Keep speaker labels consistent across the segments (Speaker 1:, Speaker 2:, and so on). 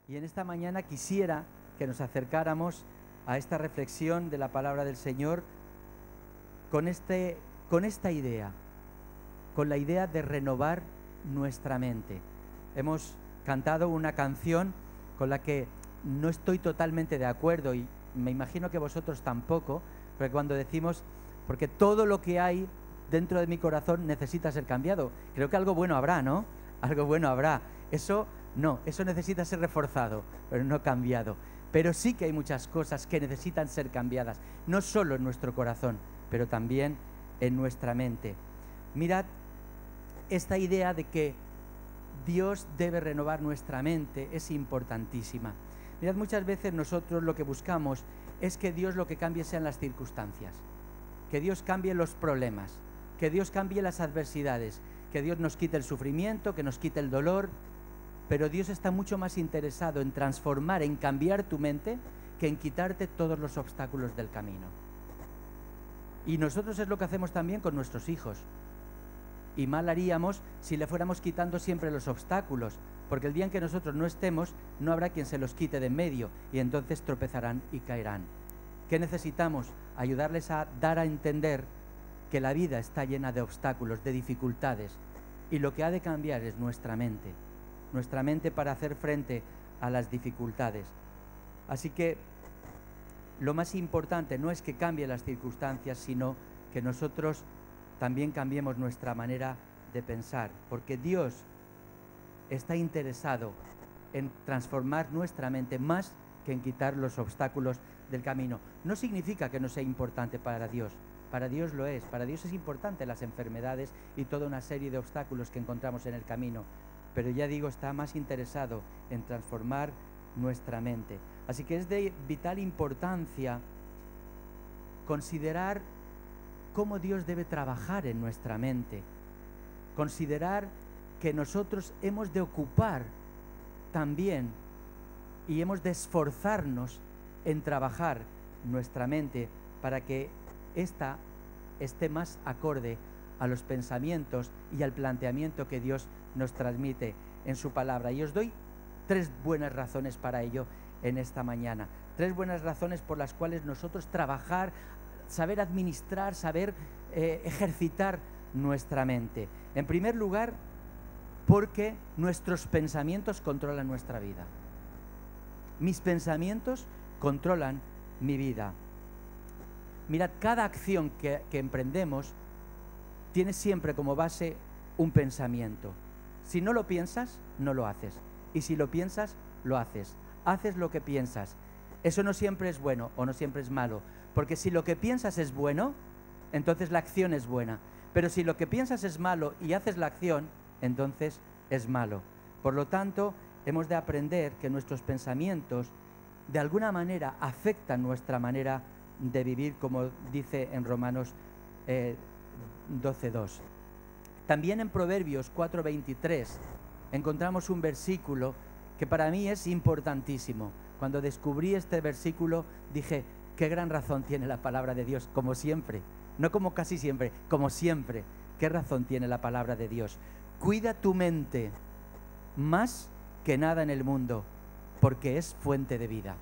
Speaker 1: Y en esta mañana quisiera que nos acercáramos a esta reflexión de la palabra del Señor con esta idea, con la idea de renovar nuestra mente. Hemos cantado una canción con la que no estoy totalmente de acuerdo y me imagino que vosotros tampoco, porque cuando decimos, porque todo lo que hay dentro de mi corazón necesita ser cambiado, creo que algo bueno habrá, ¿no? Algo bueno habrá. Eso no, eso necesita ser reforzado, pero no cambiado. Pero sí que hay muchas cosas que necesitan ser cambiadas, no solo en nuestro corazón, pero también en nuestra mente. Mirad, esta idea de que Dios debe renovar nuestra mente es importantísima. Mirad, muchas veces nosotros lo que buscamos es que Dios lo que cambie sean las circunstancias, que Dios cambie los problemas, que Dios cambie las adversidades, que Dios nos quite el sufrimiento, que nos quite el dolor, pero Dios está mucho más interesado en transformar, en cambiar tu mente, que en quitarte todos los obstáculos del camino. Y nosotros es lo que hacemos también con nuestros hijos. Y mal haríamos si le fuéramos quitando siempre los obstáculos, porque el día en que nosotros no estemos, no habrá quien se los quite de en medio, y entonces tropezarán y caerán. ¿Qué necesitamos? Ayudarles a dar a entender que la vida está llena de obstáculos, de dificultades, y lo que ha de cambiar es nuestra mente para hacer frente a las dificultades. Así que lo más importante no es que cambie las circunstancias, sino que nosotros también cambiemos nuestra manera de pensar, porque Dios está interesado en transformar nuestra mente más que en quitar los obstáculos del camino. No significa que no sea importante para Dios lo es. Para Dios es importante las enfermedades y toda una serie de obstáculos que encontramos en el camino, pero ya digo, está más interesado en transformar nuestra mente. Así que es de vital importancia considerar cómo Dios debe trabajar en nuestra mente, considerar que nosotros hemos de ocupar también y hemos de esforzarnos en trabajar nuestra mente para que ésta esté más acorde a los pensamientos y al planteamiento que Dios nos transmite en su palabra. Y os doy 3 buenas razones para ello en esta mañana. 3 buenas razones por las cuales nosotros trabajar, saber administrar, saber ejercitar nuestra mente. En primer lugar, porque nuestros pensamientos controlan nuestra vida. Mis pensamientos controlan mi vida. Mirad, cada acción que emprendemos tiene siempre como base un pensamiento. Si no lo piensas, no lo haces. Y si lo piensas, lo haces. Haces lo que piensas. Eso no siempre es bueno o no siempre es malo. Porque si lo que piensas es bueno, entonces la acción es buena. Pero si lo que piensas es malo y haces la acción, entonces es malo. Por lo tanto, hemos de aprender que nuestros pensamientos de alguna manera afectan nuestra manera de vivir, como dice en Romanos 12:2. También en Proverbios 4:23 encontramos un versículo que para mí es importantísimo. Cuando descubrí este versículo dije, qué gran razón tiene la palabra de Dios, como siempre, no como casi siempre, como siempre. ¿Qué razón tiene la palabra de Dios? Cuida tu mente más que nada en el mundo, porque es fuente de vida.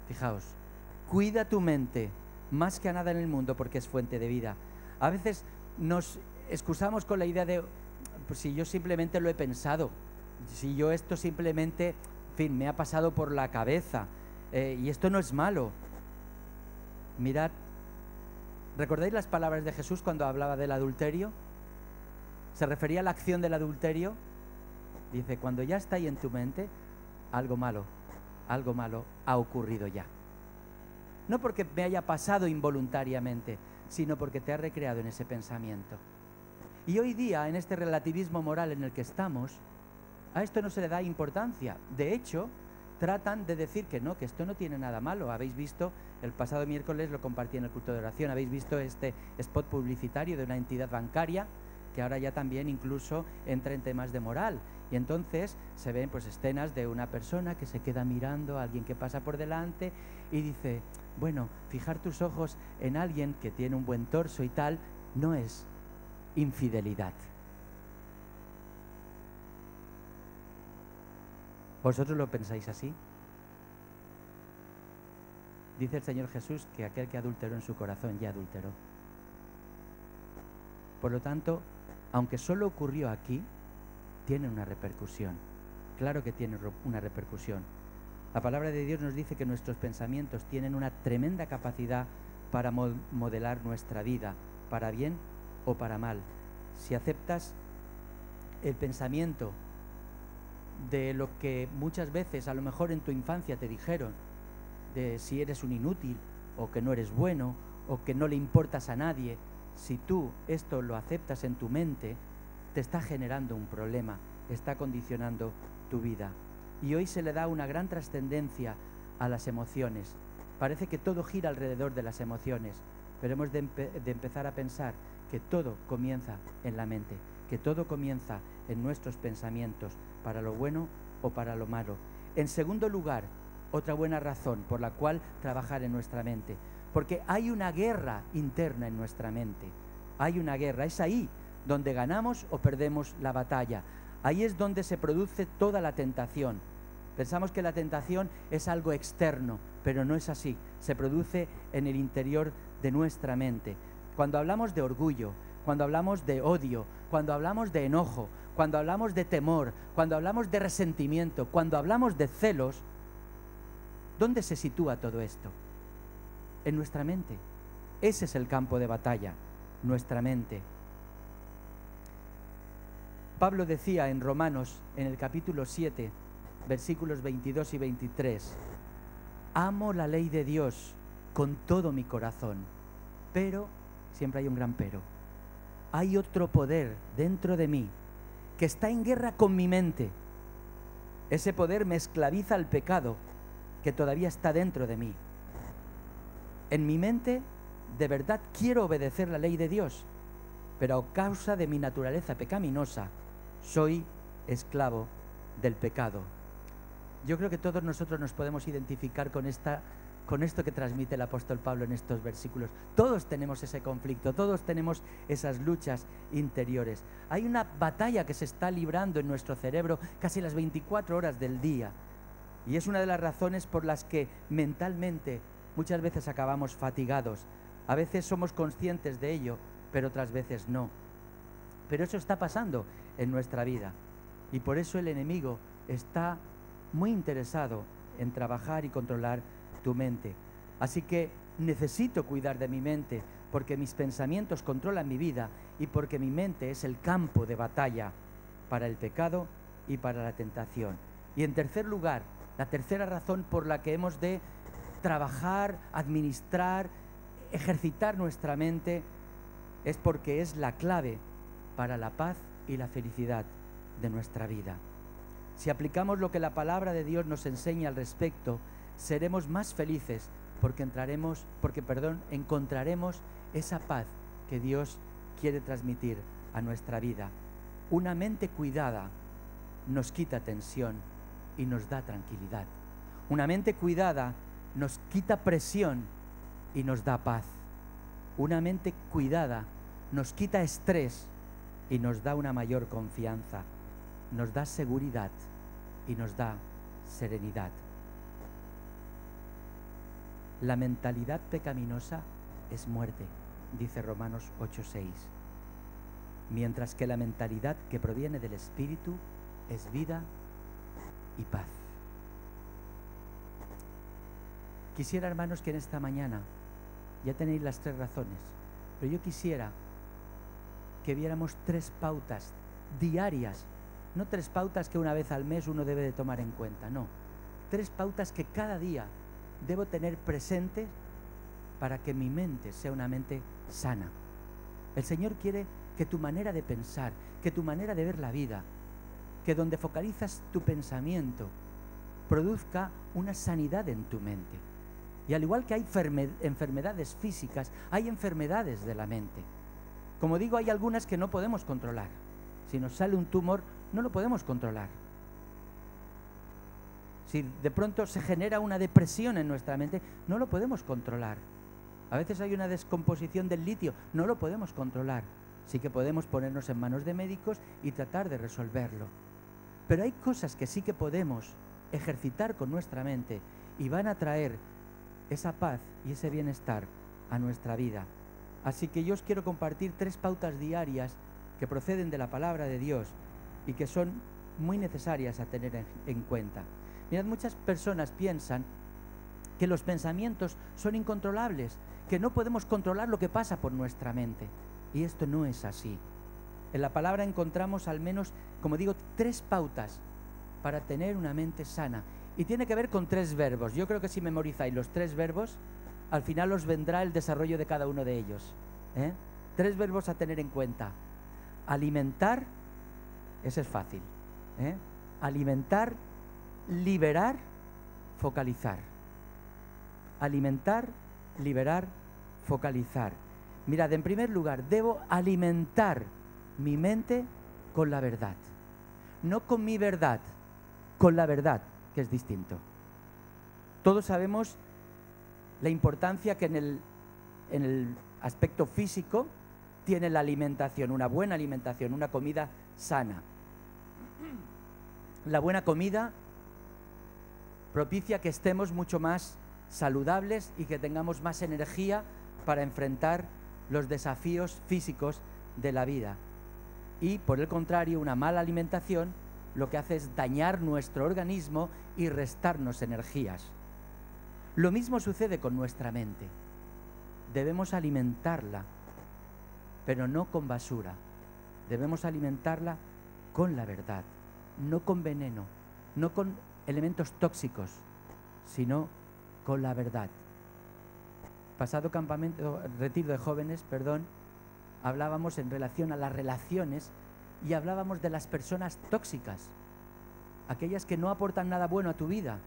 Speaker 1: Fijaos, cuida tu mente más que nada en el mundo, porque es fuente de vida. A veces nos excusamos con la idea de, pues si yo simplemente lo he pensado, si yo esto simplemente, en fin, me ha pasado por la cabeza, y esto no es malo. Mirad, ¿recordáis las palabras de Jesús cuando hablaba del adulterio? Se refería a la acción del adulterio. Dice, cuando ya está ahí en tu mente, algo malo ha ocurrido ya. No porque me haya pasado involuntariamente, sino porque te has recreado en ese pensamiento. Y hoy día, en este relativismo moral en el que estamos, a esto no se le da importancia. De hecho, tratan de decir que no, que esto no tiene nada malo. Habéis visto, el pasado miércoles lo compartí en el culto de oración, habéis visto este spot publicitario de una entidad bancaria que ahora ya también incluso entra en temas de moral. Y entonces se ven pues escenas de una persona que se queda mirando a alguien que pasa por delante y dice, bueno, fijar tus ojos en alguien que tiene un buen torso y tal, no es infidelidad. ¿Vosotros lo pensáis así? Dice el Señor Jesús que aquel que adulteró en su corazón ya adulteró. Por lo tanto, aunque solo ocurrió aquí, tiene una repercusión. Claro que tiene una repercusión. La palabra de Dios nos dice que nuestros pensamientos tienen una tremenda capacidad para modelar nuestra vida, para bien o para mal. Si aceptas el pensamiento de lo que muchas veces, a lo mejor en tu infancia te dijeron, de si eres un inútil, o que no eres bueno, o que no le importas a nadie, si tú esto lo aceptas en tu mente, te está generando un problema, está condicionando tu vida. Y hoy se le da una gran trascendencia a las emociones. Parece que todo gira alrededor de las emociones, pero hemos de empezar a pensar que todo comienza en la mente, que todo comienza en nuestros pensamientos, para lo bueno o para lo malo. En segundo lugar, otra buena razón por la cual trabajar en nuestra mente, porque hay una guerra interna en nuestra mente. Hay una guerra, es ahí donde ganamos o perdemos la batalla. Ahí es donde se produce toda la tentación. Pensamos que la tentación es algo externo, pero no es así. Se produce en el interior de nuestra mente. Cuando hablamos de orgullo, cuando hablamos de odio, cuando hablamos de enojo, cuando hablamos de temor, cuando hablamos de resentimiento, cuando hablamos de celos, ¿dónde se sitúa todo esto? En nuestra mente. Ese es el campo de batalla, nuestra mente. Pablo decía en Romanos, en el capítulo 7, versículos 22 y 23, amo la ley de Dios con todo mi corazón, pero, siempre hay un gran pero, hay otro poder dentro de mí que está en guerra con mi mente. Ese poder me esclaviza al pecado que todavía está dentro de mí. En mi mente, de verdad quiero obedecer la ley de Dios, pero a causa de mi naturaleza pecaminosa, soy esclavo del pecado. Yo creo que todos nosotros nos podemos identificar con esto que transmite el apóstol Pablo en estos versículos. Todos tenemos ese conflicto, todos tenemos esas luchas interiores. Hay una batalla que se está librando en nuestro cerebro casi las 24 horas del día. Y es una de las razones por las que mentalmente muchas veces acabamos fatigados. A veces somos conscientes de ello, pero otras veces no. Pero eso está pasando en nuestra vida. Y por eso el enemigo está muy interesado en trabajar y controlar tu mente. Así que necesito cuidar de mi mente, porque mis pensamientos controlan mi vida y porque mi mente es el campo de batalla para el pecado y para la tentación. Y en tercer lugar, la tercera razón por la que hemos de trabajar, administrar, ejercitar nuestra mente, es porque es la clave para la paz y la felicidad de nuestra vida. Si aplicamos lo que la palabra de Dios nos enseña al respecto, seremos más felices porque encontraremos esa paz que Dios quiere transmitir a nuestra vida. Una mente cuidada nos quita tensión y nos da tranquilidad. Una mente cuidada nos quita presión y nos da paz. Una mente cuidada nos quita estrés y nos da una mayor confianza, nos da seguridad y nos da serenidad. La mentalidad pecaminosa es muerte, dice Romanos 8:6, mientras que la mentalidad que proviene del Espíritu es vida y paz. Quisiera, hermanos, que en esta mañana, ya tenéis las tres razones, pero yo quisiera que viéramos tres pautas diarias, no tres pautas que una vez al mes uno debe de tomar en cuenta, no, tres pautas que cada día debo tener presentes para que mi mente sea una mente sana. El Señor quiere que tu manera de pensar, que tu manera de ver la vida, que donde focalizas tu pensamiento, produzca una sanidad en tu mente. Y al igual que hay enfermedades físicas, hay enfermedades de la mente. Como digo, hay algunas que no podemos controlar. Si nos sale un tumor, no lo podemos controlar. Si de pronto se genera una depresión en nuestra mente, no lo podemos controlar. A veces hay una descomposición del litio, no lo podemos controlar. Sí que podemos ponernos en manos de médicos y tratar de resolverlo. Pero hay cosas que sí que podemos ejercitar con nuestra mente y van a traer esa paz y ese bienestar a nuestra vida. Así que yo os quiero compartir 3 pautas diarias que proceden de la palabra de Dios y que son muy necesarias a tener en cuenta. Mirad, muchas personas piensan que los pensamientos son incontrolables, que no podemos controlar lo que pasa por nuestra mente. Y esto no es así. En la palabra encontramos al menos, como digo, 3 pautas para tener una mente sana. Y tiene que ver con 3 verbos. Yo creo que si memorizáis los 3 verbos, al final os vendrá el desarrollo de cada uno de ellos. 3 verbos a tener en cuenta. Alimentar, ese es fácil. Alimentar, liberar, focalizar. Alimentar, liberar, focalizar. Mirad, en primer lugar, debo alimentar mi mente con la verdad. No con mi verdad, con la verdad, que es distinto. Todos sabemos la importancia que en el aspecto físico tiene la alimentación, una buena alimentación, una comida sana. La buena comida propicia que estemos mucho más saludables y que tengamos más energía para enfrentar los desafíos físicos de la vida. Y por el contrario, una mala alimentación lo que hace es dañar nuestro organismo y restarnos energías. Lo mismo sucede con nuestra mente. Debemos alimentarla, pero no con basura. Debemos alimentarla con la verdad, no con veneno, no con elementos tóxicos, sino con la verdad. Pasado retiro de jóvenes, hablábamos en relación a las relaciones y hablábamos de las personas tóxicas, aquellas que no aportan nada bueno a tu vida.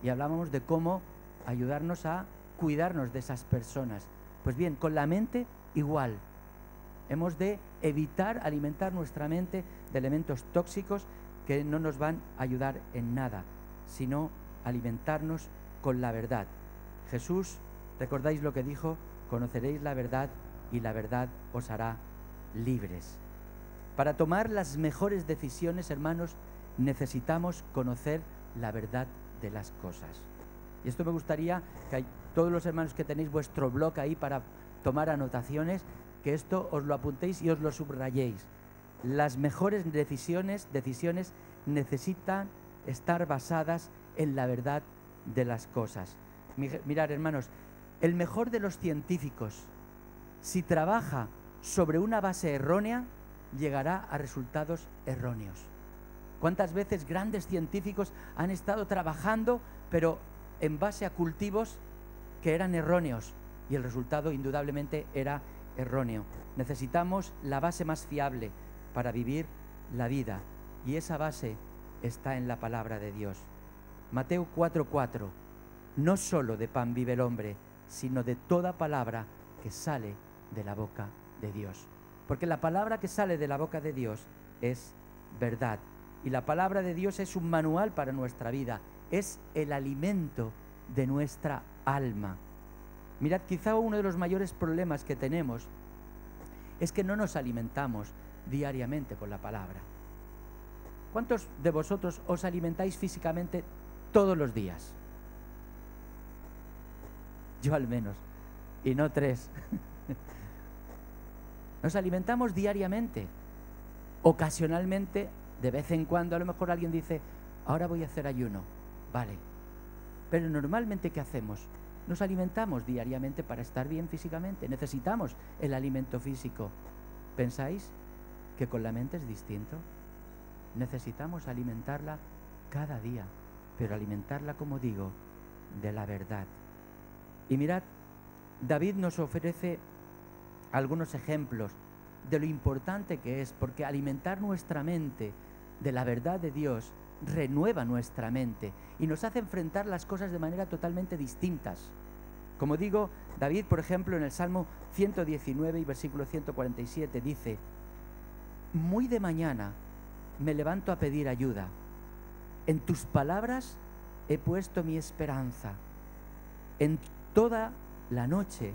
Speaker 1: Y hablábamos de cómo ayudarnos a cuidarnos de esas personas. Pues bien, con la mente igual. Hemos de evitar alimentar nuestra mente de elementos tóxicos que no nos van a ayudar en nada, sino alimentarnos con la verdad. Jesús, ¿recordáis lo que dijo? Conoceréis la verdad y la verdad os hará libres. Para tomar las mejores decisiones, hermanos, necesitamos conocer la verdad de las cosas. Y esto me gustaría que todos los hermanos que tenéis vuestro blog ahí para tomar anotaciones, que esto os lo apuntéis y os lo subrayéis. Las mejores decisiones necesitan estar basadas en la verdad de las cosas. Mirad, hermanos, el mejor de los científicos, si trabaja sobre una base errónea, llegará a resultados erróneos. ¿Cuántas veces grandes científicos han estado trabajando, pero en base a cultivos que eran erróneos? Y el resultado indudablemente era erróneo. Necesitamos la base más fiable para vivir la vida. Y esa base está en la palabra de Dios. Mateo 4:4. No solo de pan vive el hombre, sino de toda palabra que sale de la boca de Dios. Porque la palabra que sale de la boca de Dios es verdad. Y la palabra de Dios es un manual para nuestra vida. Es el alimento de nuestra alma. Mirad, quizá uno de los mayores problemas que tenemos es que no nos alimentamos diariamente con la palabra. ¿Cuántos de vosotros os alimentáis físicamente todos los días? Yo al menos, y no 3. Nos alimentamos diariamente. Ocasionalmente, de vez en cuando, a lo mejor alguien dice, ahora voy a hacer ayuno. Vale. Pero normalmente, ¿qué hacemos? Nos alimentamos diariamente para estar bien físicamente. Necesitamos el alimento físico. ¿Pensáis que con la mente es distinto? Necesitamos alimentarla cada día, pero alimentarla, como digo, de la verdad. Y mirad, David nos ofrece algunos ejemplos de lo importante que es, porque alimentar nuestra mente de la verdad de Dios renueva nuestra mente y nos hace enfrentar las cosas de manera totalmente distintas. Como digo, David, por ejemplo, en el Salmo 119 y versículo 147 dice: muy de mañana me levanto a pedir ayuda. En tus palabras he puesto mi esperanza. En toda la noche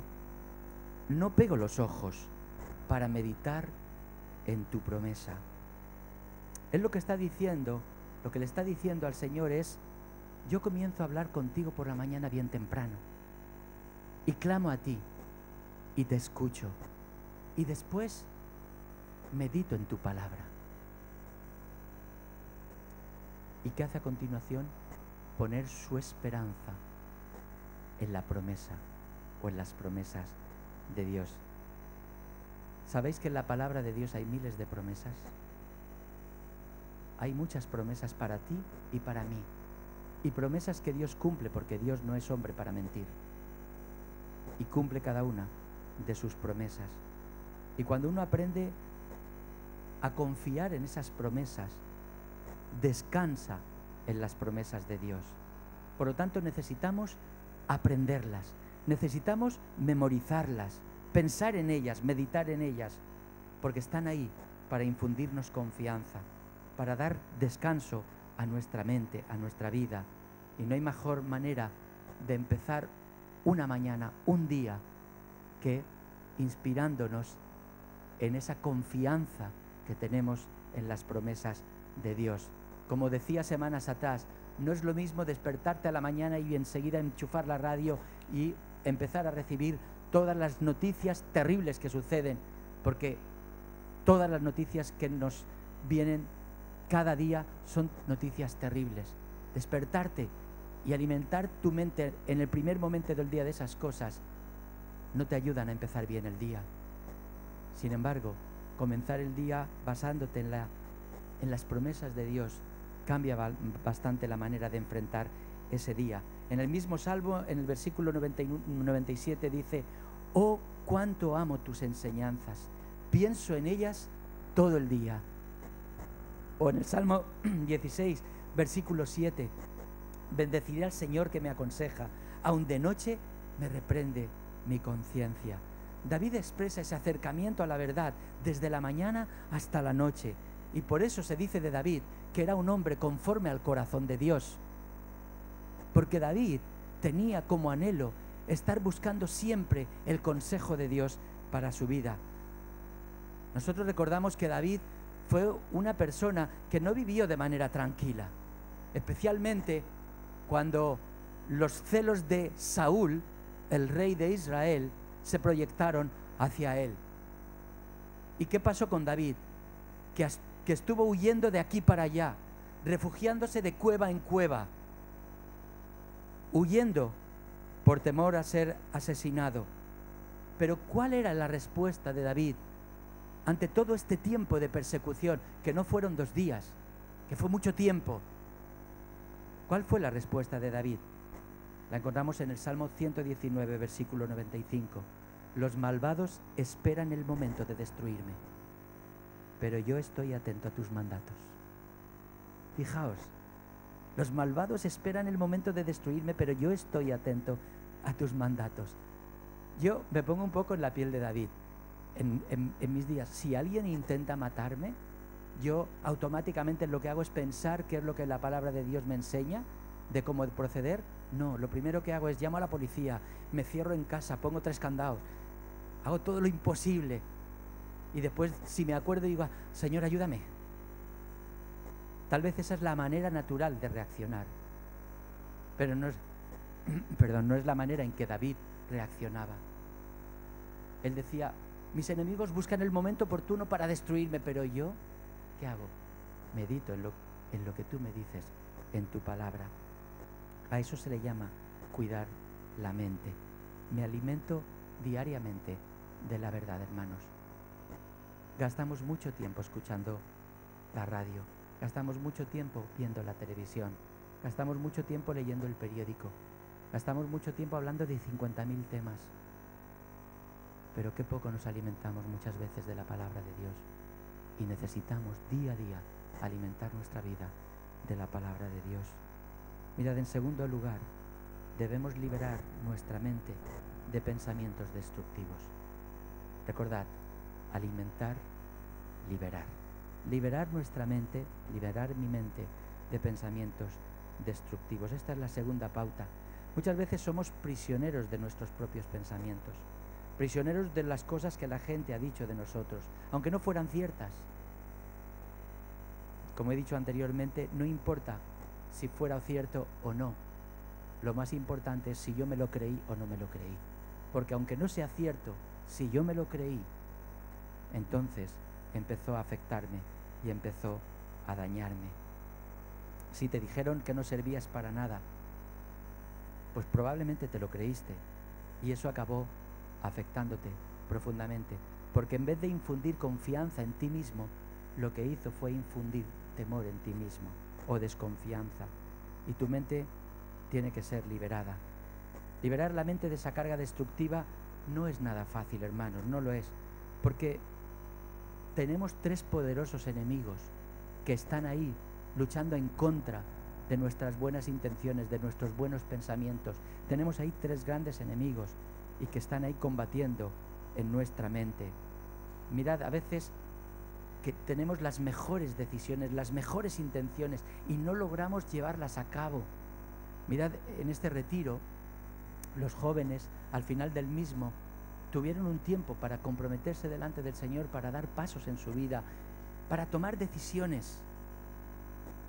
Speaker 1: no pego los ojos para meditar en tu promesa. Es lo que está diciendo Lo que le está diciendo al Señor es: yo comienzo a hablar contigo por la mañana bien temprano y clamo a ti y te escucho, y después medito en tu palabra. ¿Y qué hace a continuación? Poner su esperanza en la promesa o en las promesas de Dios. ¿Sabéis que en la palabra de Dios hay miles de promesas? Hay muchas promesas para ti y para mí. Y promesas que Dios cumple, porque Dios no es hombre para mentir. Y cumple cada una de sus promesas. Y cuando uno aprende a confiar en esas promesas, descansa en las promesas de Dios. Por lo tanto, necesitamos aprenderlas, necesitamos memorizarlas, pensar en ellas, meditar en ellas, porque están ahí para infundirnos confianza, para dar descanso a nuestra mente, a nuestra vida. Y no hay mejor manera de empezar una mañana, un día, que inspirándonos en esa confianza que tenemos en las promesas de Dios. Como decía semanas atrás, no es lo mismo despertarte a la mañana y enseguida enchufar la radio y empezar a recibir todas las noticias terribles que suceden, porque todas las noticias que nos vienen cada día son noticias terribles. Despertarte y alimentar tu mente en el primer momento del día de esas cosas no te ayudan a empezar bien el día. Sin embargo, comenzar el día basándote en las promesas de Dios cambia bastante la manera de enfrentar ese día. En el mismo Salmo, en el versículo 97 dice: oh, cuánto amo tus enseñanzas, pienso en ellas todo el día. O en el Salmo 16, versículo 7, bendeciré al Señor que me aconseja, aun de noche me reprende mi conciencia. David expresa ese acercamiento a la verdad desde la mañana hasta la noche, y por eso se dice de David que era un hombre conforme al corazón de Dios, porque David tenía como anhelo estar buscando siempre el consejo de Dios para su vida. Nosotros recordamos que David fue una persona que no vivió de manera tranquila, especialmente cuando los celos de Saúl, el rey de Israel, se proyectaron hacia él. ¿Y qué pasó con David? Que estuvo huyendo de aquí para allá, refugiándose de cueva en cueva, huyendo por temor a ser asesinado. Pero ¿cuál era la respuesta de David ante todo este tiempo de persecución? Que no fueron 2 días, que fue mucho tiempo. ¿Cuál fue la respuesta de David? La encontramos en el Salmo 119, versículo 95. Los malvados esperan el momento de destruirme, pero yo estoy atento a tus mandatos. Fijaos, los malvados esperan el momento de destruirme, pero yo estoy atento a tus mandatos. Yo me pongo un poco en la piel de David. En mis días, si alguien intenta matarme, yo automáticamente lo que hago es pensar qué es lo que la palabra de Dios me enseña de cómo proceder. No, lo primero que hago es llamo a la policía, me cierro en casa, pongo 3 candados, hago todo lo imposible. Y después, si me acuerdo, digo: Señor, ayúdame. Tal vez esa es la manera natural de reaccionar, pero no es la manera en que David reaccionaba. Él decía: mis enemigos buscan el momento oportuno para destruirme, pero yo, ¿qué hago? Medito en lo que tú me dices, en tu palabra. A eso se le llama cuidar la mente. Me alimento diariamente de la verdad, hermanos. Gastamos mucho tiempo escuchando la radio, gastamos mucho tiempo viendo la televisión, gastamos mucho tiempo leyendo el periódico, gastamos mucho tiempo hablando de 50.000 temas, pero qué poco nos alimentamos muchas veces de la palabra de Dios, y necesitamos día a día alimentar nuestra vida de la palabra de Dios. Mirad, en segundo lugar, debemos liberar nuestra mente de pensamientos destructivos. Recordad, alimentar, liberar. Liberar nuestra mente, liberar mi mente de pensamientos destructivos. Esta es la segunda pauta. Muchas veces somos prisioneros de nuestros propios pensamientos, prisioneros de las cosas que la gente ha dicho de nosotros, aunque no fueran ciertas. como he dicho anteriormente, no importa si fuera cierto o no. Lo más importante es si yo me lo creí o no me lo creí. Porque aunque no sea cierto, si yo me lo creí, entonces empezó a afectarme y empezó a dañarme. Si te dijeron que no servías para nada, pues probablemente te lo creíste y eso acabó afectándote profundamente, porque en vez de infundir confianza en ti mismo, lo que hizo fue infundir temor en ti mismo o desconfianza, y tu mente tiene que ser liberada. Liberar la mente de esa carga destructiva no es nada fácil, hermanos, no lo es, porque tenemos 3 poderosos enemigos que están ahí luchando en contra de nuestras buenas intenciones, de nuestros buenos pensamientos. Tenemos ahí 3 grandes enemigos y que están ahí combatiendo en nuestra mente. Mirad, a veces que tenemos las mejores decisiones, las mejores intenciones y no logramos llevarlas a cabo. Mirad, en este retiro, los jóvenes al final del mismo tuvieron un tiempo para comprometerse delante del Señor, para dar pasos en su vida, para tomar decisiones.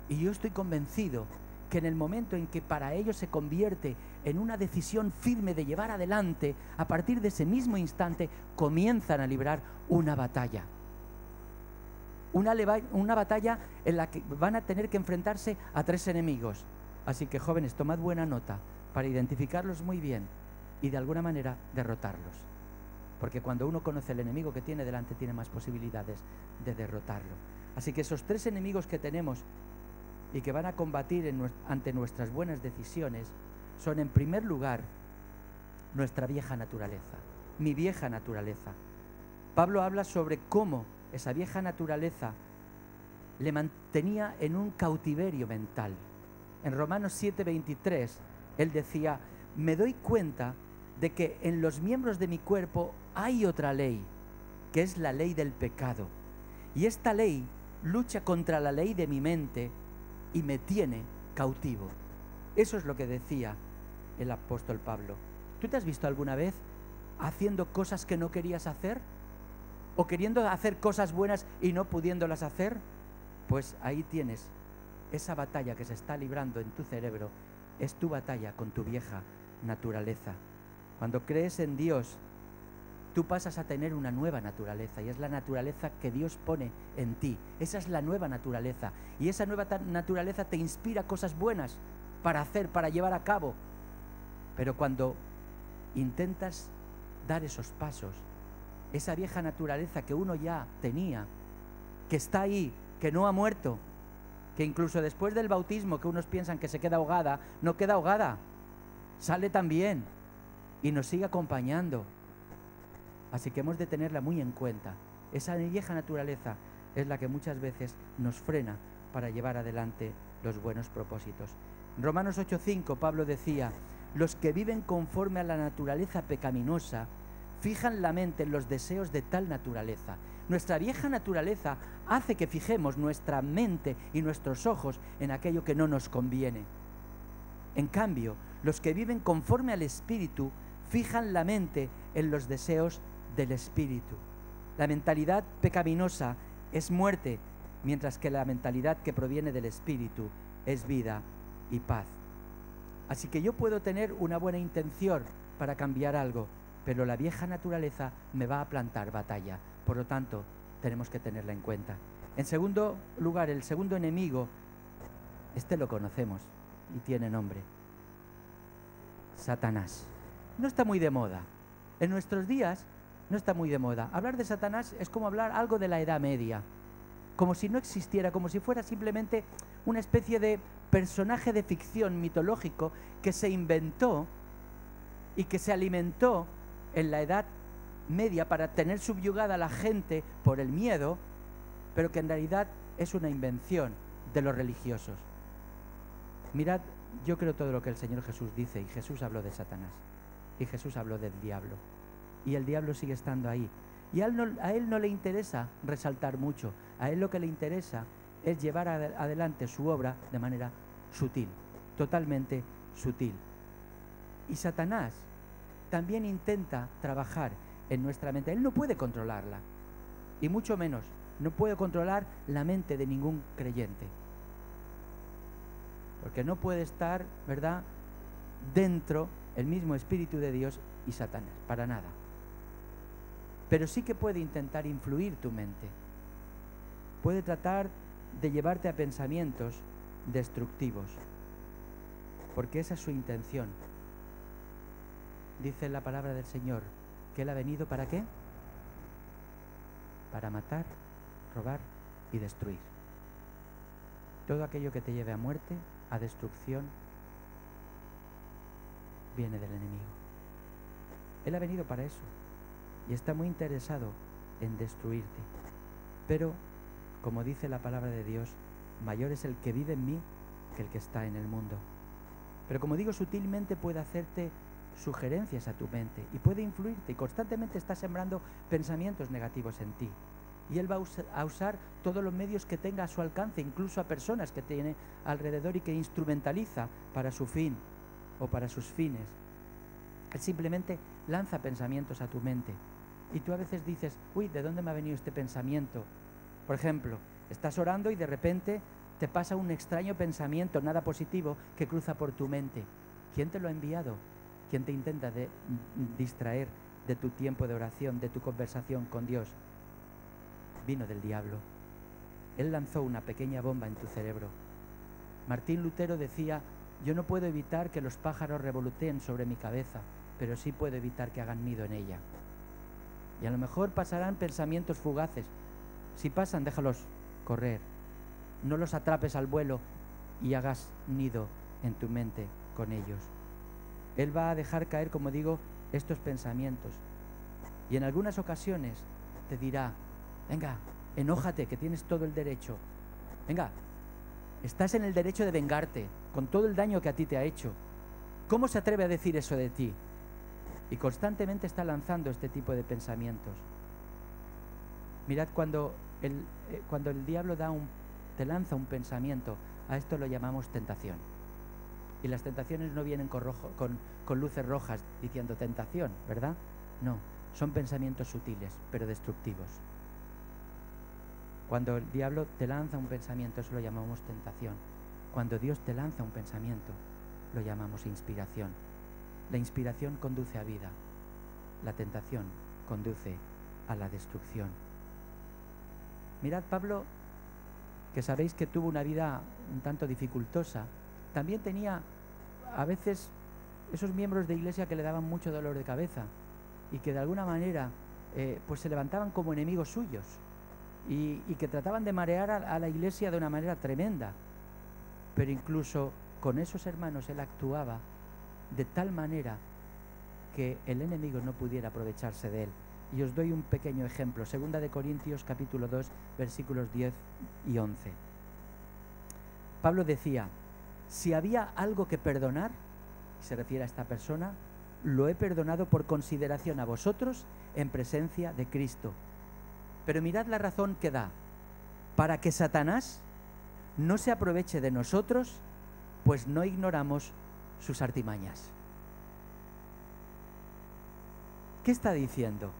Speaker 1: Y yo estoy convencido que en el momento en que para ellos se convierte en una decisión firme de llevar adelante, a partir de ese mismo instante comienzan a librar una batalla. Una batalla en la que van a tener que enfrentarse a 3 enemigos. Así que, jóvenes, tomad buena nota para identificarlos muy bien y de alguna manera derrotarlos. Porque cuando uno conoce el enemigo que tiene delante, tiene más posibilidades de derrotarlo. Así que esos 3 enemigos que tenemos y que van a combatir ante nuestras buenas decisiones son, en primer lugar, nuestra vieja naturaleza, mi vieja naturaleza. Pablo habla sobre cómo esa vieja naturaleza le mantenía en un cautiverio mental. En Romanos 7:23, él decía: me doy cuenta de que en los miembros de mi cuerpo hay otra ley, que es la ley del pecado. Y esta ley lucha contra la ley de mi mente y me tiene cautivo. Eso es lo que decía el apóstol Pablo. ¿Tú te has visto alguna vez haciendo cosas que no querías hacer? ¿O queriendo hacer cosas buenas y no pudiéndolas hacer? Pues ahí tienes esa batalla que se está librando en tu cerebro. Es tu batalla con tu vieja naturaleza. Cuando crees en Dios, tú pasas a tener una nueva naturaleza, y es la naturaleza que Dios pone en ti. Esa es la nueva naturaleza, y esa nueva naturaleza te inspira cosas buenas para hacer, para llevar a cabo. Pero cuando intentas dar esos pasos, esa vieja naturaleza que uno ya tenía, que está ahí, que no ha muerto, que incluso después del bautismo, que unos piensan que se queda ahogada, no queda ahogada, sale también y nos sigue acompañando. Así que hemos de tenerla muy en cuenta. Esa vieja naturaleza es la que muchas veces nos frena para llevar adelante los buenos propósitos. En Romanos 8:5 Pablo decía: los que viven conforme a la naturaleza pecaminosa fijan la mente en los deseos de tal naturaleza. Nuestra vieja naturaleza hace que fijemos nuestra mente y nuestros ojos en aquello que no nos conviene. En cambio, los que viven conforme al Espíritu fijan la mente en los deseos del Espíritu. La mentalidad pecaminosa es muerte, mientras que la mentalidad que proviene del Espíritu es vida y paz. Así que yo puedo tener una buena intención para cambiar algo, pero la vieja naturaleza me va a plantar batalla. Por lo tanto, tenemos que tenerla en cuenta. En segundo lugar, el segundo enemigo, este lo conocemos y tiene nombre: Satanás. No está muy de moda. En nuestros días no está muy de moda. Hablar de Satanás es como hablar algo de la Edad Media, como si no existiera, como si fuera simplemente una especie de personaje de ficción mitológico que se inventó y que se alimentó en la Edad Media para tener subyugada a la gente por el miedo, pero que en realidad es una invención de los religiosos. Mirad, yo creo todo lo que el Señor Jesús dice, y Jesús habló de Satanás, y Jesús habló del diablo, y el diablo sigue estando ahí, y a él no le interesa resaltar mucho. A él lo que le interesa es llevar adelante su obra de manera sutil, totalmente sutil. Y Satanás también intenta trabajar en nuestra mente. Él no puede controlarla, y mucho menos no puedo controlar la mente de ningún creyente. Porque no puede estar, ¿verdad?, dentro el mismo Espíritu de Dios y Satanás, para nada. Pero sí que puede intentar influir tu mente. Puede tratar de llevarte a pensamientos destructivos, porque esa es su intención. Dice la palabra del Señor que Él ha venido ¿para qué? Para matar, robar y destruir. Todo aquello que te lleve a muerte, a destrucción, viene del enemigo. Él ha venido para eso y está muy interesado en destruirte. Pero, como dice la palabra de Dios, mayor es el que vive en mí que el que está en el mundo. Pero como digo, sutilmente puede hacerte sugerencias a tu mente y puede influirte, y constantemente está sembrando pensamientos negativos en ti. Y Él va a usar todos los medios que tenga a su alcance, incluso a personas que tiene alrededor y que instrumentaliza para su fin o para sus fines. Él simplemente lanza pensamientos a tu mente y tú a veces dices, uy, ¿de dónde me ha venido este pensamiento? Por ejemplo, estás orando y de repente te pasa un extraño pensamiento, nada positivo, que cruza por tu mente. ¿Quién te lo ha enviado? ¿Quién te intenta distraer de tu tiempo de oración, de tu conversación con Dios? Vino del diablo. Él lanzó una pequeña bomba en tu cerebro. Martín Lutero decía, yo no puedo evitar que los pájaros revoloteen sobre mi cabeza, pero sí puedo evitar que hagan nido en ella. Y a lo mejor pasarán pensamientos fugaces. Si pasan, déjalos correr. No los atrapes al vuelo y hagas nido en tu mente con ellos. Él va a dejar caer, como digo, estos pensamientos. Y en algunas ocasiones te dirá, venga, enójate, que tienes todo el derecho. Venga, estás en el derecho de vengarte con todo el daño que a ti te ha hecho. ¿Cómo se atreve a decir eso de ti? Y constantemente está lanzando este tipo de pensamientos. Mirad, cuando el diablo te lanza un pensamiento, a esto lo llamamos tentación. Y las tentaciones no vienen con luces rojas diciendo tentación, ¿verdad? No, son pensamientos sutiles, pero destructivos. Cuando el diablo te lanza un pensamiento, eso lo llamamos tentación. Cuando Dios te lanza un pensamiento, lo llamamos inspiración. La inspiración conduce a vida, la tentación conduce a la destrucción. Mirad, Pablo, que sabéis que tuvo una vida un tanto dificultosa, también tenía a veces esos miembros de iglesia que le daban mucho dolor de cabeza y que de alguna manera pues se levantaban como enemigos suyos y que trataban de marear a la iglesia de una manera tremenda. Pero incluso con esos hermanos él actuaba de tal manera que el enemigo no pudiera aprovecharse de él. Y os doy un pequeño ejemplo, 2 Corintios capítulo 2, versículos 10 y 11. Pablo decía, si había algo que perdonar, se refiere a esta persona, lo he perdonado por consideración a vosotros en presencia de Cristo. Pero mirad la razón que da, para que Satanás no se aproveche de nosotros, pues no ignoramos sus artimañas. ¿Qué está diciendo?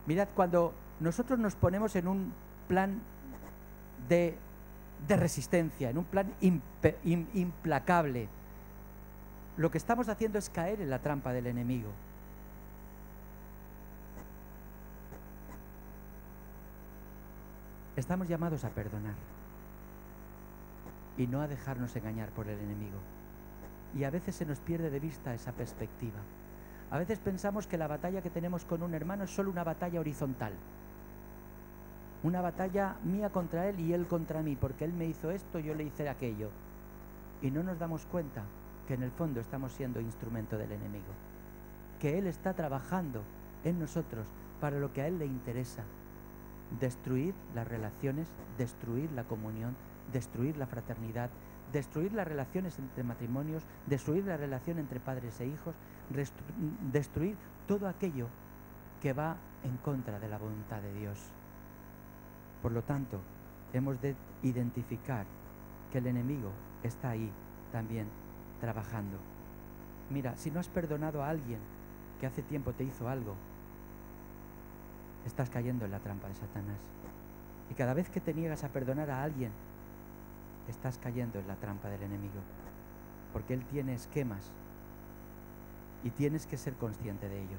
Speaker 1: Mirad, cuando nosotros nos ponemos en un plan de resistencia, en un plan implacable, lo que estamos haciendo es caer en la trampa del enemigo. Estamos llamados a perdonar y no a dejarnos engañar por el enemigo. Y a veces se nos pierde de vista esa perspectiva. A veces pensamos que la batalla que tenemos con un hermano es solo una batalla horizontal. Una batalla mía contra él y él contra mí, porque él me hizo esto, yo le hice aquello. Y no nos damos cuenta que en el fondo estamos siendo instrumento del enemigo. Que él está trabajando en nosotros para lo que a él le interesa. Destruir las relaciones, destruir la comunión, destruir la fraternidad, destruir las relaciones entre matrimonios, destruir la relación entre padres e hijos, destruir todo aquello que va en contra de la voluntad de Dios. Por lo tanto, hemos de identificar que el enemigo está ahí también trabajando. Mira, si no has perdonado a alguien que hace tiempo te hizo algo, estás cayendo en la trampa de Satanás. Y cada vez que te niegas a perdonar a alguien, estás cayendo en la trampa del enemigo, porque él tiene esquemas y tienes que ser consciente de ello.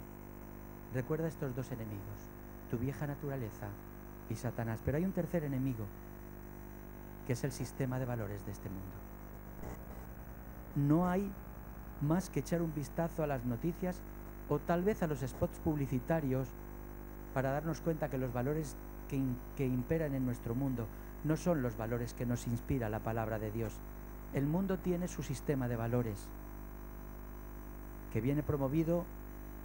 Speaker 1: Recuerda estos dos enemigos, tu vieja naturaleza y Satanás. Pero hay un tercer enemigo, que es el sistema de valores de este mundo. No hay más que echar un vistazo a las noticias o tal vez a los spots publicitarios para darnos cuenta que los valores que imperan en nuestro mundo no son los valores que nos inspira la palabra de Dios. El mundo tiene su sistema de valores que viene promovido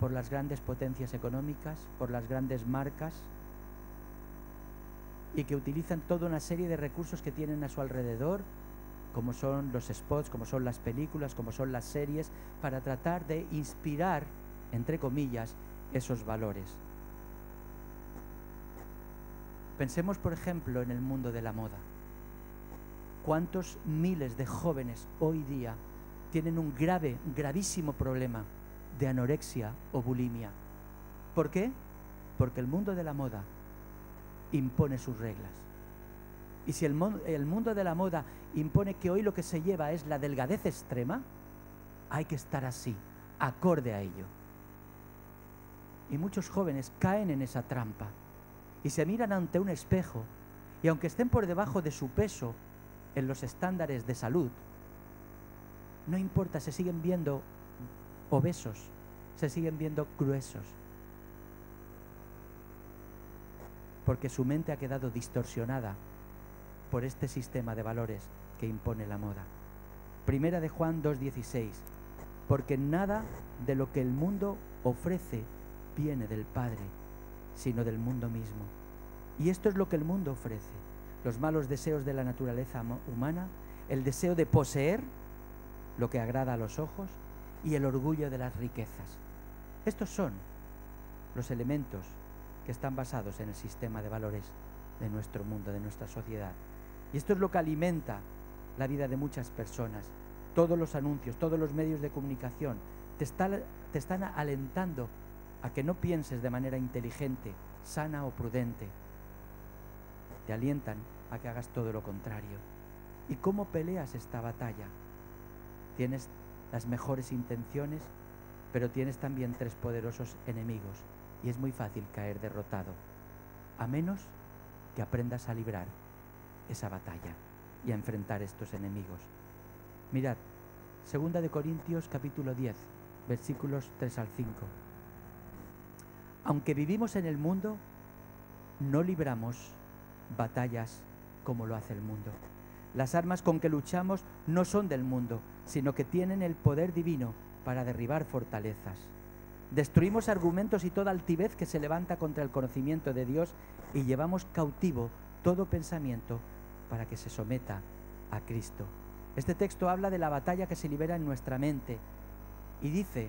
Speaker 1: por las grandes potencias económicas, por las grandes marcas, y que utilizan toda una serie de recursos que tienen a su alrededor, como son los spots, como son las películas, como son las series, para tratar de inspirar, entre comillas, esos valores. Pensemos, por ejemplo, en el mundo de la moda. ¿Cuántos miles de jóvenes hoy día tienen un gravísimo problema de anorexia o bulimia? ¿Por qué? Porque el mundo de la moda impone sus reglas. Y si el mundo de la moda impone que hoy lo que se lleva es la delgadez extrema, hay que estar así, acorde a ello. Y muchos jóvenes caen en esa trampa y se miran ante un espejo, y aunque estén por debajo de su peso en los estándares de salud, no importa, se siguen viendo obesos, se siguen viendo gruesos, porque su mente ha quedado distorsionada por este sistema de valores que impone la moda. Primera de Juan 2:16, porque nada de lo que el mundo ofrece viene del Padre, sino del mundo mismo. Y esto es lo que el mundo ofrece: los malos deseos de la naturaleza humana, el deseo de poseer lo que agrada a los ojos y el orgullo de las riquezas. Estos son los elementos que están basados en el sistema de valores de nuestro mundo, de nuestra sociedad. Y esto es lo que alimenta la vida de muchas personas. Todos los anuncios, todos los medios de comunicación te están alentando a que no pienses de manera inteligente, sana o prudente. Te alientan a que hagas todo lo contrario. ¿Y cómo peleas esta batalla? Tienes las mejores intenciones, pero tienes también tres poderosos enemigos, y es muy fácil caer derrotado, a menos que aprendas a librar esa batalla y a enfrentar estos enemigos. Mirad, 2 de Corintios capítulo 10, versículos 3 al 5. Aunque vivimos en el mundo, no libramos batallas como lo hace el mundo. Las armas con que luchamos no son del mundo, sino que tienen el poder divino para derribar fortalezas. Destruimos argumentos y toda altivez que se levanta contra el conocimiento de Dios y llevamos cautivo todo pensamiento para que se someta a Cristo. Este texto habla de la batalla que se libera en nuestra mente y dice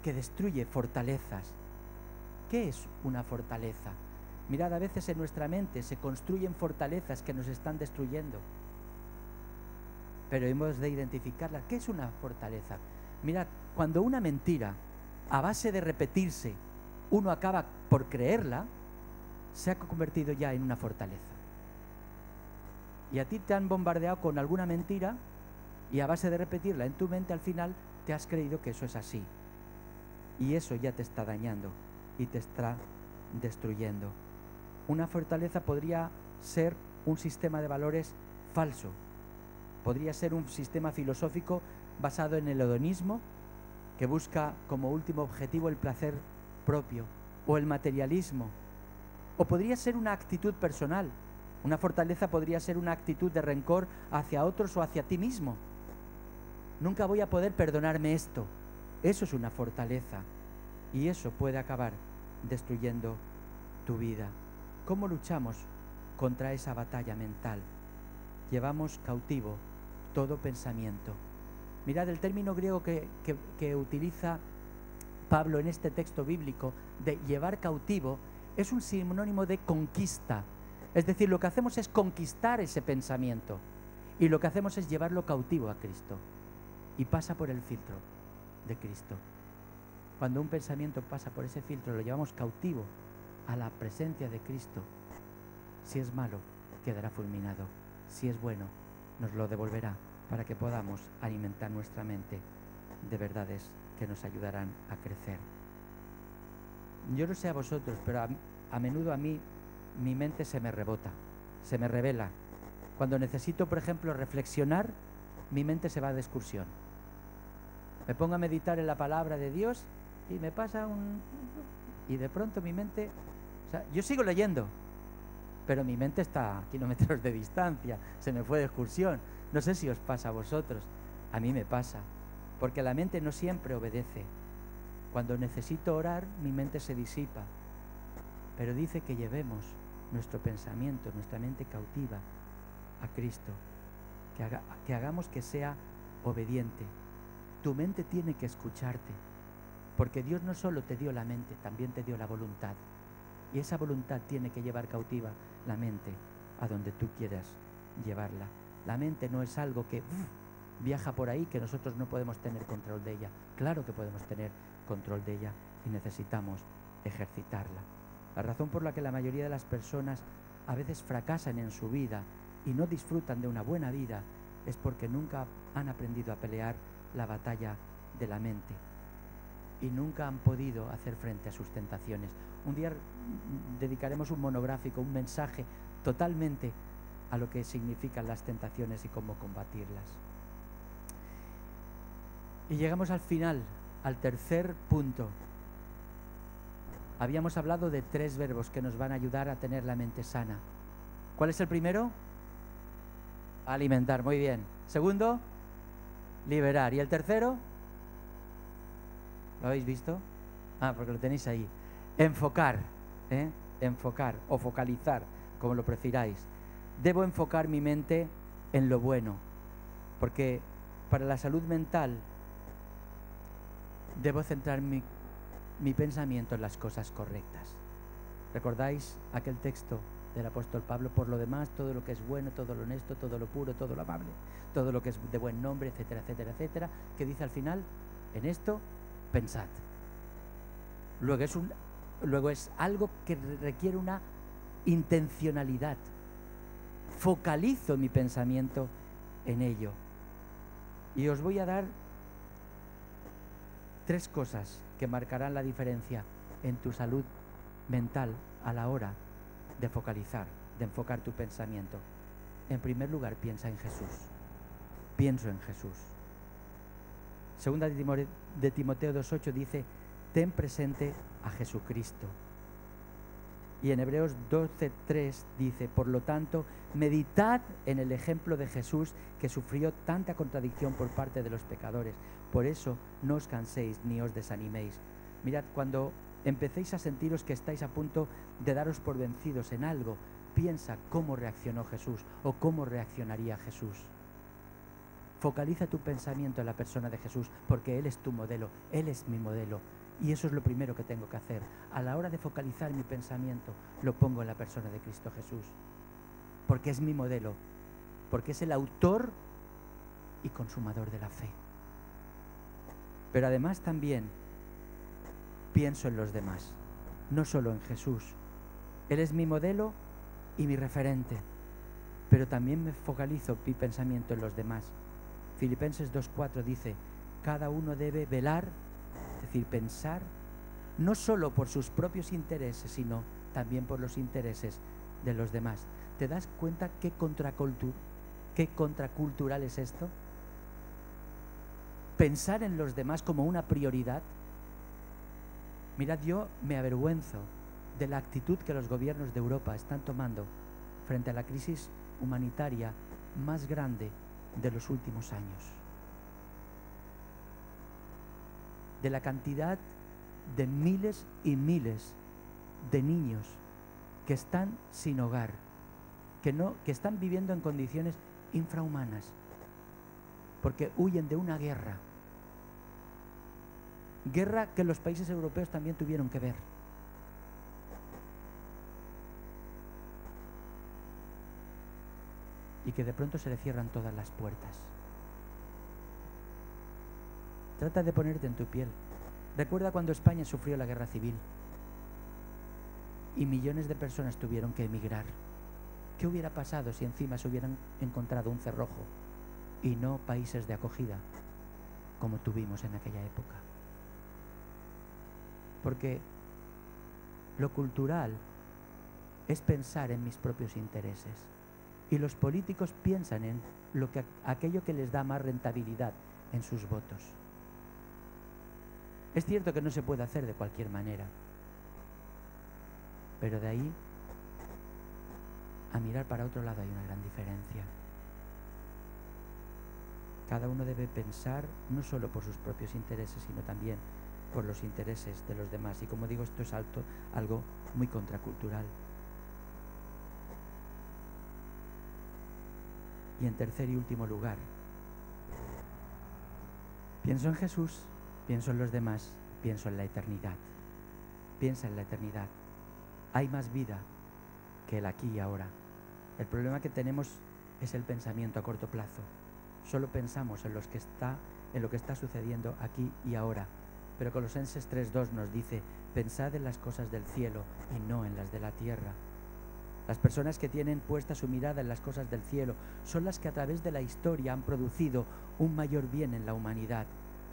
Speaker 1: que destruye fortalezas. ¿Qué es una fortaleza? Mirad, a veces en nuestra mente se construyen fortalezas que nos están destruyendo, pero hemos de identificarlas. ¿Qué es una fortaleza? Mirad, cuando una mentira, a base de repetirse, uno acaba por creerla, se ha convertido ya en una fortaleza. Y a ti te han bombardeado con alguna mentira y a base de repetirla en tu mente, al final te has creído que eso es así. Y eso ya te está dañando y te está destruyendo. Una fortaleza podría ser un sistema de valores falso. Podría ser un sistema filosófico basado en el hedonismo, que busca como último objetivo el placer propio, o el materialismo. O podría ser una actitud personal. Una fortaleza podría ser una actitud de rencor hacia otros o hacia ti mismo. Nunca voy a poder perdonarme esto. Eso es una fortaleza. Y eso puede acabar destruyendo tu vida. ¿Cómo luchamos contra esa batalla mental? Llevamos cautivo todo pensamiento. Mirad, el término griego que utiliza Pablo en este texto bíblico de llevar cautivo es un sinónimo de conquista. Es decir, lo que hacemos es conquistar ese pensamiento y lo que hacemos es llevarlo cautivo a Cristo, y pasa por el filtro de Cristo. Cuando un pensamiento pasa por ese filtro, lo llevamos cautivo a la presencia de Cristo. Si es malo, quedará fulminado. Si es bueno, nos lo devolverá para que podamos alimentar nuestra mente de verdades que nos ayudarán a crecer. Yo no sé a vosotros, pero a menudo a mí mi mente se me rebota, se me revela. Cuando necesito, por ejemplo, reflexionar, mi mente se va de excursión. Me pongo a meditar en la palabra de Dios y me pasa y de pronto mi mente... O sea, yo sigo leyendo, pero mi mente está a kilómetros de distancia, se me fue de excursión. No sé si os pasa a vosotros, a mí me pasa, porque la mente no siempre obedece. Cuando necesito orar, mi mente se disipa, pero dice que llevemos nuestro pensamiento, nuestra mente cautiva a Cristo, que hagamos que sea obediente. Tu mente tiene que escucharte, porque Dios no solo te dio la mente, también te dio la voluntad, y esa voluntad tiene que llevar cautiva la mente a donde tú quieras llevarla. La mente no es algo que viaja por ahí, que nosotros no podemos tener control de ella. Claro que podemos tener control de ella y necesitamos ejercitarla. La razón por la que la mayoría de las personas a veces fracasan en su vida y no disfrutan de una buena vida es porque nunca han aprendido a pelear la batalla de la mente y nunca han podido hacer frente a sus tentaciones. Un día dedicaremos un monográfico, un mensaje totalmente a lo que significan las tentaciones y cómo combatirlas. Y llegamos al final, al tercer punto. Habíamos hablado de 3 verbos que nos van a ayudar a tener la mente sana. ¿Cuál es el primero? Alimentar, muy bien. Segundo, liberar. ¿Y el tercero? ¿Lo habéis visto? Ah, porque lo tenéis ahí. Enfocar, enfocar o focalizar, como lo prefiráis. Debo enfocar mi mente en lo bueno, porque para la salud mental debo centrar mi pensamiento en las cosas correctas. ¿Recordáis aquel texto del apóstol Pablo? Por lo demás, todo lo que es bueno, todo lo honesto, todo lo puro, todo lo amable, todo lo que es de buen nombre, etcétera, etcétera, etcétera, que dice al final, en esto pensad. Luego es algo que requiere una intencionalidad. Focalizo mi pensamiento en ello. Y os voy a dar 3 cosas que marcarán la diferencia en tu salud mental a la hora de focalizar, de enfocar tu pensamiento. En primer lugar, piensa en Jesús. Pienso en Jesús. Segunda de Timoteo 2:8 dice, ten presente a Jesucristo. Y en Hebreos 12:3 dice, por lo tanto, meditad en el ejemplo de Jesús, que sufrió tanta contradicción por parte de los pecadores. Por eso no os canséis ni os desaniméis. Mirad, cuando empecéis a sentiros que estáis a punto de daros por vencidos en algo, piensa cómo reaccionó Jesús o cómo reaccionaría Jesús. Focaliza tu pensamiento en la persona de Jesús, porque Él es tu modelo, Él es mi modelo. Y eso es lo primero que tengo que hacer. A la hora de focalizar mi pensamiento, lo pongo en la persona de Cristo Jesús. Porque es mi modelo, porque es el autor y consumador de la fe. Pero además también pienso en los demás, no solo en Jesús. Él es mi modelo y mi referente, pero también me focalizo mi pensamiento en los demás. Filipenses 2:4 dice, cada uno debe velar, es decir, pensar, no solo por sus propios intereses, sino también por los intereses de los demás. ¿Te das cuenta qué contracultural es esto? Pensar en los demás como una prioridad. Mirad, yo me avergüenzo de la actitud que los gobiernos de Europa están tomando frente a la crisis humanitaria más grande de los últimos años. De la cantidad de miles y miles de niños que están sin hogar, que están viviendo en condiciones infrahumanas, porque huyen de una guerra que los países europeos también tuvieron que ver. Y que de pronto se le cierran todas las puertas. Trata de ponerte en tu piel. Recuerda cuando España sufrió la guerra civil y millones de personas tuvieron que emigrar. ¿Qué hubiera pasado si encima se hubieran encontrado un cerrojo y no países de acogida como tuvimos en aquella época? Porque lo cultural es pensar en mis propios intereses, y los políticos piensan en aquello que les da más rentabilidad en sus votos. Es cierto que no se puede hacer de cualquier manera, pero de ahí a mirar para otro lado hay una gran diferencia. Cada uno debe pensar no solo por sus propios intereses, sino también por los intereses de los demás. Y como digo, esto es algo muy contracultural. Y en tercer y último lugar, pienso en Jesús, pienso en los demás, pienso en la eternidad. Piensa en la eternidad. Hay más vida que el aquí y ahora. El problema que tenemos es el pensamiento a corto plazo. Solo pensamos en lo que está sucediendo aquí y ahora. Pero Colosenses 3:2 nos dice: pensad en las cosas del cielo y no en las de la tierra. Las personas que tienen puesta su mirada en las cosas del cielo son las que a través de la historia han producido un mayor bien en la humanidad,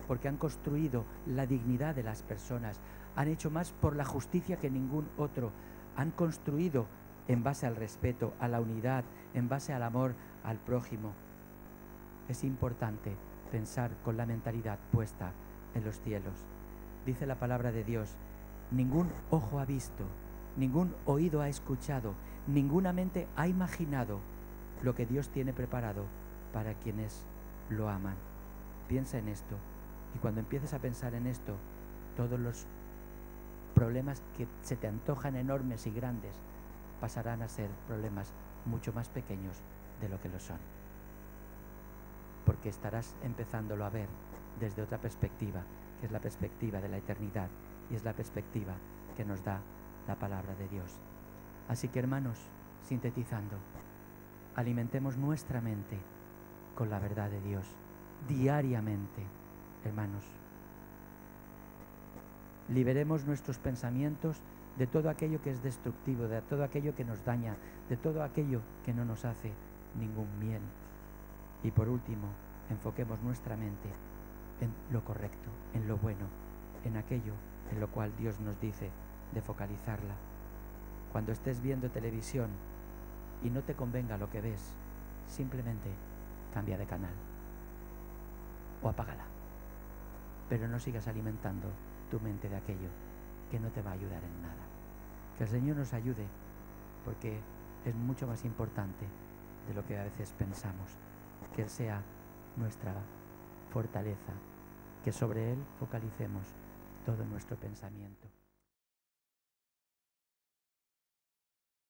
Speaker 1: porque han construido la dignidad de las personas, han hecho más por la justicia que ningún otro, han construido en base al respeto, a la unidad, en base al amor al prójimo. Es importante pensar con la mentalidad puesta en los cielos. Dice la palabra de Dios: ningún ojo ha visto, ningún oído ha escuchado, ninguna mente ha imaginado lo que Dios tiene preparado para quienes lo aman. Piensa en esto, y cuando empieces a pensar en esto, todos los problemas que se te antojan enormes y grandes pasarán a ser problemas mucho más pequeños de lo que lo son, porque estarás empezándolo a ver desde otra perspectiva, que es la perspectiva de la eternidad, y es la perspectiva que nos da la palabra de Dios. Así que, hermanos, sintetizando, alimentemos nuestra mente con la verdad de Dios diariamente, hermanos. Liberemos nuestros pensamientos de todo aquello que es destructivo, de todo aquello que nos daña, de todo aquello que no nos hace ningún bien. Y por último, enfoquemos nuestra mente en lo correcto, en lo bueno, en aquello en lo cual Dios nos dice de focalizarla. Cuando estés viendo televisión y no te convenga lo que ves, simplemente cambia de canal o apágala, pero no sigas alimentando tu mente de aquello que no te va a ayudar en nada. Que el Señor nos ayude, porque es mucho más importante de lo que a veces pensamos. Que Él sea nuestra fortaleza, que sobre Él focalicemos todo nuestro pensamiento.